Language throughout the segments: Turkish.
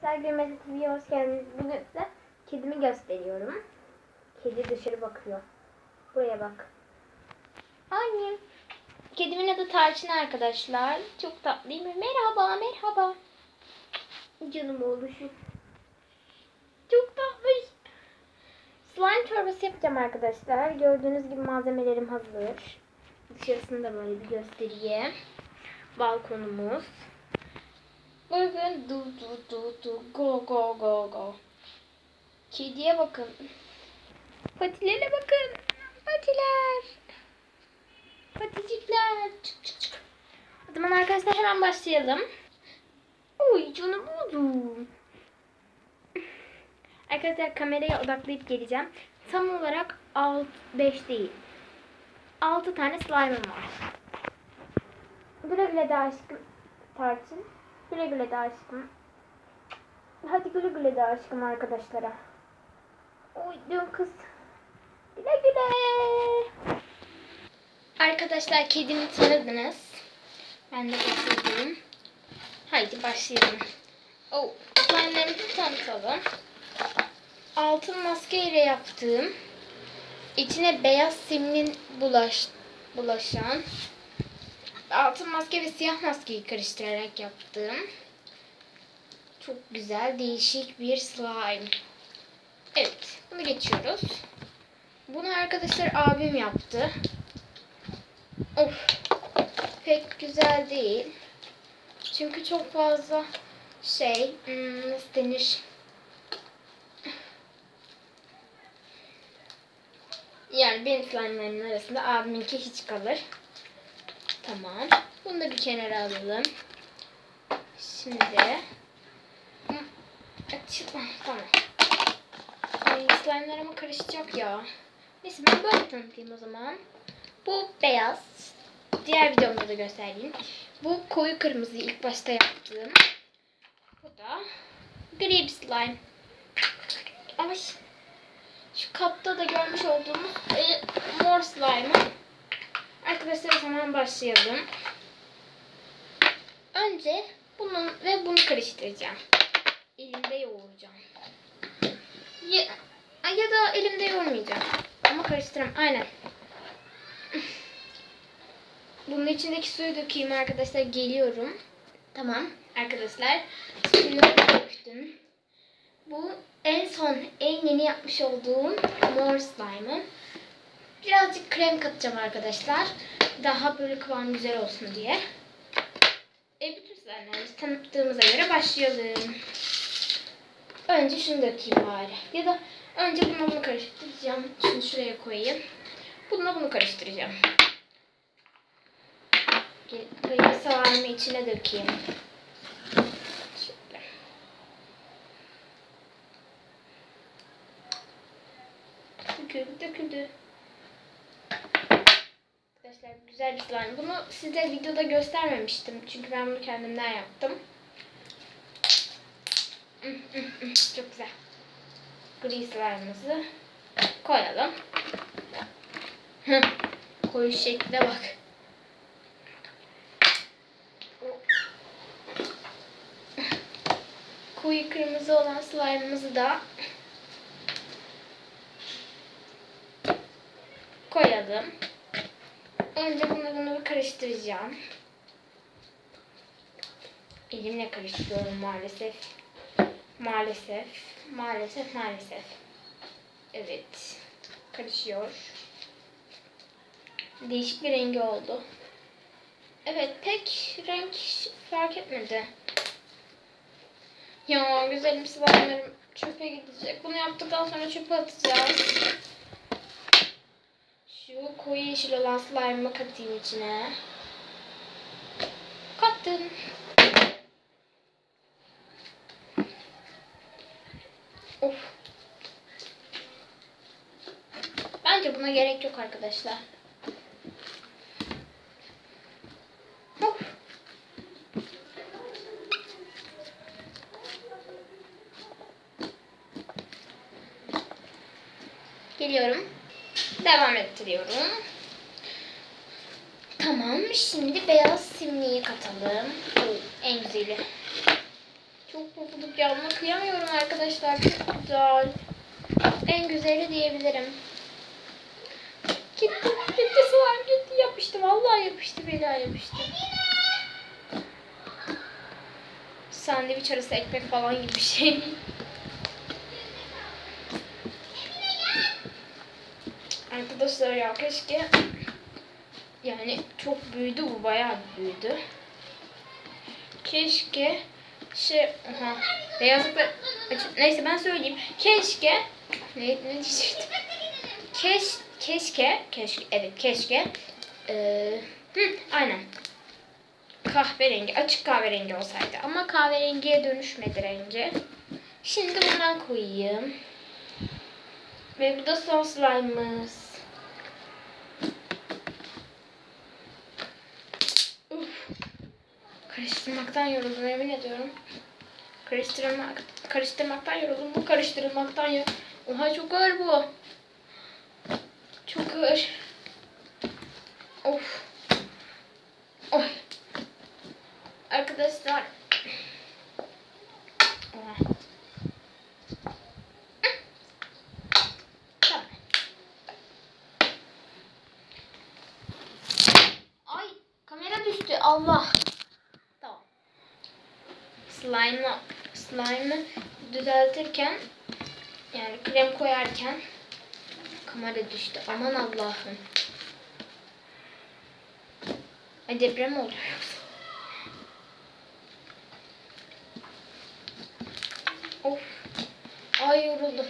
Arkadaşlar Gülmece TV'ye hoş geldiniz. Bugün size kedimi gösteriyorum. Kedi dışarı bakıyor. Buraya bak. Annem. Kedimin adı Tarçın arkadaşlar. Çok tatlı değil mi? Merhaba, merhaba. Canım oğluşum. Çok tatlı. Slime çorbası yapacağım arkadaşlar. Gördüğünüz gibi malzemelerim hazır. Dışarısını da böyle bir göstereyim. Balkonumuz. Bakın go go go go. Kediye bakın. Patilerine bakın. Patiler. Paticikler. Çık çık çık. O zaman arkadaşlar hemen başlayalım. Oy canım oğlum. Arkadaşlar kameraya odaklayıp geleceğim. Tam olarak 5 değil. 6 tane slime'ım var. Güle güle de aşkım. Tarçın. Güle güle de aşkım. Hadi güle güle de aşkım arkadaşlara. Oy dön kız. Güle güle. Arkadaşlar kedimi tanıdınız. Ben de başlayayım. Haydi başlayalım. Slime'larımızı tanıtalım. Altın maske ile yaptığım, içine beyaz simlin bulaşan, altın maske ve siyah maskeyi karıştırarak yaptığım çok güzel değişik bir slime. Evet, bunu geçiyoruz. Bunu arkadaşlar abim yaptı. Pek güzel değil. Çünkü çok fazla nasıl denir? Yani benim slime'larımın arasında abiminki hiç kalır. Tamam. Bunu da bir kenara alalım. Şimdi tamam. Slime'lar ama karışacak ya. Neyse ben böyle tanıtayım o zaman. Bu beyaz. Diğer videomda da göstereyim. Bu koyu kırmızıyı ilk başta yaptığım. Bu da gri bir slime. Ama şu kapta da görmüş olduğumuz mor slime. Arkadaşlar hemen başlayalım. Önce bunu ve bunu karıştıracağım. Elimde yoğuracağım. Ya da elimde yoğurmayacağım. Ama karıştıracağım. Aynen. Bunun içindeki suyu dökeyim arkadaşlar. Geliyorum. Tamam arkadaşlar. Suyu döktüm. Bu en yeni yapmış olduğum mor slime'ım. Birazcık krem katacağım arkadaşlar. Daha böyle kıvam güzel olsun diye. Bütün slime'larımızı tanıttığımıza göre başlayalım. Önce şunu dökeyim bari. Ya da önce bunu karıştıracağım. Şunu şuraya koyayım. Bununla bunu karıştıracağım. Böyle slime'ı içine dökeyim. Şöyle. Döküldü. Arkadaşlar güzel bir slime. Bunu size videoda göstermemiştim. Çünkü ben bunu kendimden yaptım. Çok güzel. Gri slime'ımızı koyalım. Koyu şekline bak. Koyu kırmızı olan slime'ımızı da koyalım. Önce bunu karıştıracağım. Elimle karıştırıyorum maalesef. Maalesef. Evet. Karışıyor. Değişik bir rengi oldu. Evet, pek renk fark etmedi. Ya güzelim slime'larım çöpe gidecek. Bunu yaptıktan sonra çöpe atacağız. Şu koyu yeşil olan slime'ımı katayım içine. Kattım. Bence buna gerek yok arkadaşlar. Geliyorum. Devam ettiriyorum. Tamam. Şimdi beyaz simliği katalım. En güzeli. çok pofuduk ya. Ama kıyamıyorum arkadaşlar. Çok güzel. En güzeli diyebilirim. Gitti. Gitti slime gitti. Yapıştı. Vallahi yapıştı. Billahi yapıştı. Sandviç arası ekmek falan gibi bir şey. Arkadaşlar ya keşke, yani çok büyüdü bu, bayağı büyüdü. Keşke beyazlıklar neyse ben söyleyeyim. Keşke ne diyecektim? Keşke aynen kahverengi, açık kahverengi olsaydı ama kahverengiye dönüşmedi rengi. Şimdi bundan koyayım. Ve bu da son slime'ımız. Karıştırmaktan yoruldum, emin ediyorum. Karıştırmaktan yoruldum. Bu karıştırılmaktan ya. Oha çok ağır bu. Çok ağır. Of. Oy. Arkadaşlar. Oha. Tamam. Ay kamera düştü. Allah. Tamam. Slime'ı düzeltirken, yani krem koyarken kamera düştü. Aman Allah'ım. Ay deprem mi oluyor yoksa? Of. Ay yoruldum.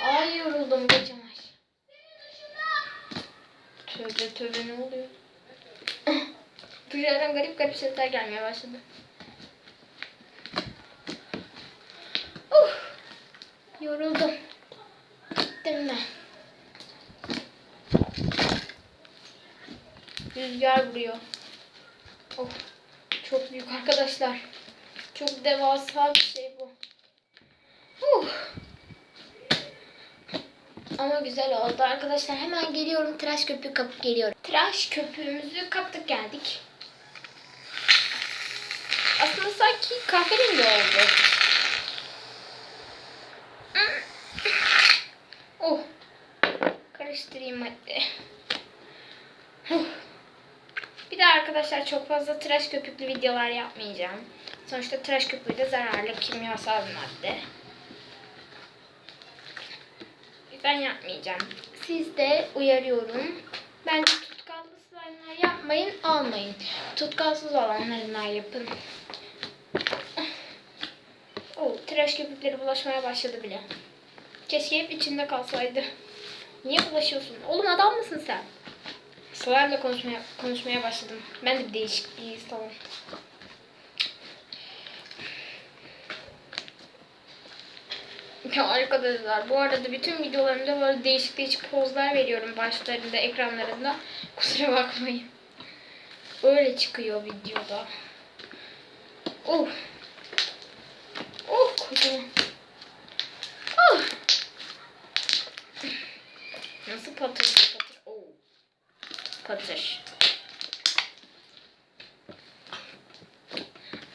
Ay yoruldum kocaman. Tövbe tövbe, ne oluyor? Dışarıdan garip garip sesler gelmeye başladı. Yoruldum. Gittim ben. Rüzgar vuruyor. Of. Çok büyük arkadaşlar. Çok devasa bir şey bu. Ama güzel oldu arkadaşlar. Hemen geliyorum. Tıraş köpüğü kapıp geliyorum. Tıraş köpüğümüzü kaptık geldik. Aslında sanki kahverengi oldu. Oh. Karıştırayım hadi. Bir de arkadaşlar çok fazla tıraş köpüklü videolar yapmayacağım. Sonuçta tıraş köpüğü de zararlı kimyasal bir madde. Ben yapmayacağım. Siz de uyarıyorum. Bence tutkallı slime'lar yapmayın, almayın. Tutkalsız olanlarından yapın. Tıraş köpükleri bulaşmaya başladı bile. Keşke hep içinde kalsaydı. Niye bulaşıyorsun? Oğlum adam mısın sen? Slime'la konuşmaya başladım. Ben de bir değişikliği istemem. Ya arkadaşlar, bu arada bütün videolarımda böyle değişik değişik pozlar veriyorum başlarında, ekranlarında. Kusura bakmayın. Öyle çıkıyor videoda. Oh. Oh kocaman. Oh. Nasıl patır patır. Oh. Patır.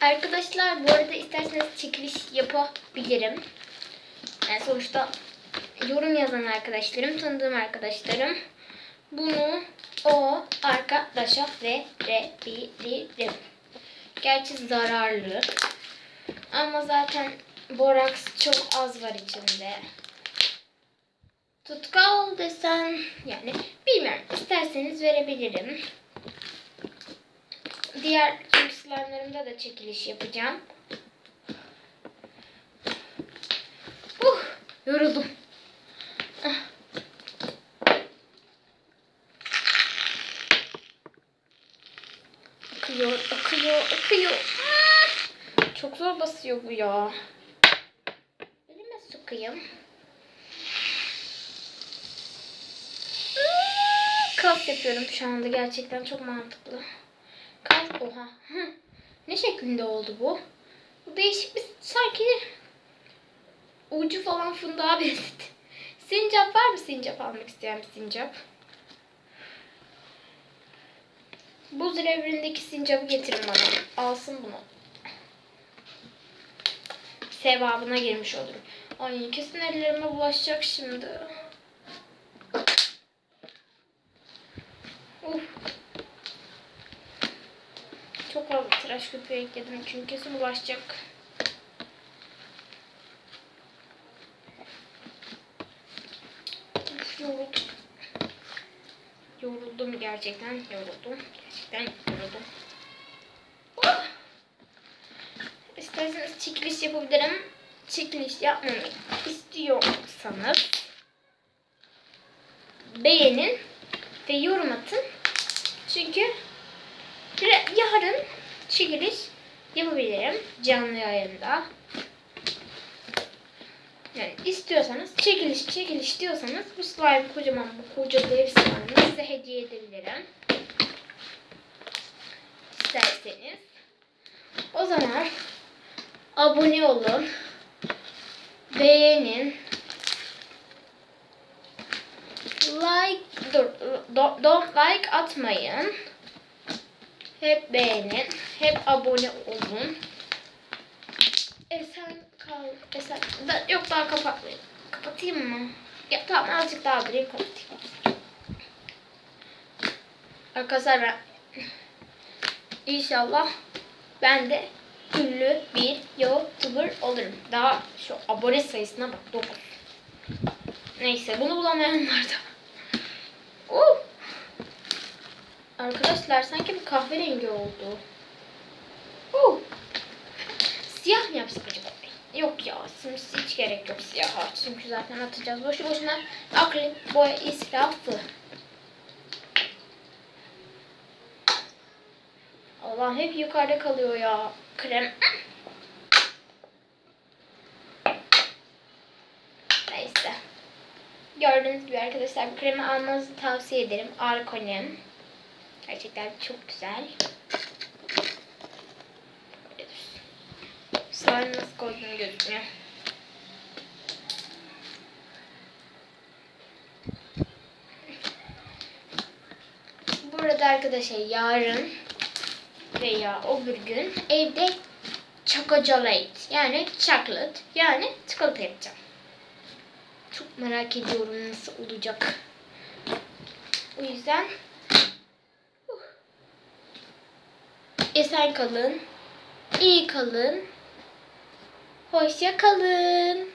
Arkadaşlar bu arada isterseniz çekiliş yapabilirim. Yani sonuçta yorum yazan arkadaşlarım, tanıdığım arkadaşlarım, bunu o arkadaşa verebilirim. Gerçi zararlı. Ama zaten boraks çok az var içinde. Tutkal desen, yani bilmiyorum. İsterseniz verebilirim. Diğer tüm slime'larımda da çekiliş yapacağım. Yoruldum. Akıyor. Çok zor basıyor bu ya. Elime sokayım. Kas yapıyorum şu anda, gerçekten çok mantıklı. Oha. Ne şeklinde oldu bu? Bu değişik bir, sanki ucu falan fındığa benzedi. Sincap var mı? Sincap almak isteyen bir sincap. Buz revrindeki sincapı getirin bana. Alsın bunu. sevabına girmiş olurum. Ay kesin ellerime bulaşacak şimdi. Uf. Çok fazla tıraş köpüğü ekledim çünkü kesin bulaşacak. Uf, yoruldum. Yoruldum gerçekten yoruldum. Gerçekten yoruldum. Oh. İsterseniz çekiliş yapabilirim. Çekiliş yapmamı istiyorsanız beğenin ve yorum atın. Çünkü yarın çekiliş yapabilirim canlı yayında. Yani istiyorsanız çekiliş diyorsanız bu slime kocaman bu koca dev slime'ı size hediye edebilirim. İsterseniz. O zaman abone olun. Beğenin. Don't like atmayın. Hep beğenin. Hep abone olun. Esen kal. Yok daha kapatmayayım. Kapatayım mı? Ya tamam azıcık daha durayım kapatayım. Arkadaşlar ben İnşallah ben de ünlü bir YouTuber olurum. Daha şu abone sayısına bak 9. Neyse bunu bulamayanlar da. Arkadaşlar sanki bir kahverengi oldu. Siyah mı yapsak acaba? Yok ya hiç gerek yok siyaha. Çünkü zaten atacağız. Boşu boşuna akrilik boya israfı. Allah hep yukarıda kalıyor ya. Krem. Neyse. Gördüğünüz gibi arkadaşlar bu kremi almanızı tavsiye ederim. Arkonem. Gerçekten çok güzel. Slime nasıl koyduğunu gözükmüyor. Burada arkadaşlar yarın veya öbür gün evde chocolate yani chocolate yani çikolata yapacağım. Çok merak ediyorum nasıl olacak. O yüzden esen kalın, iyi kalın, hoşça kalın.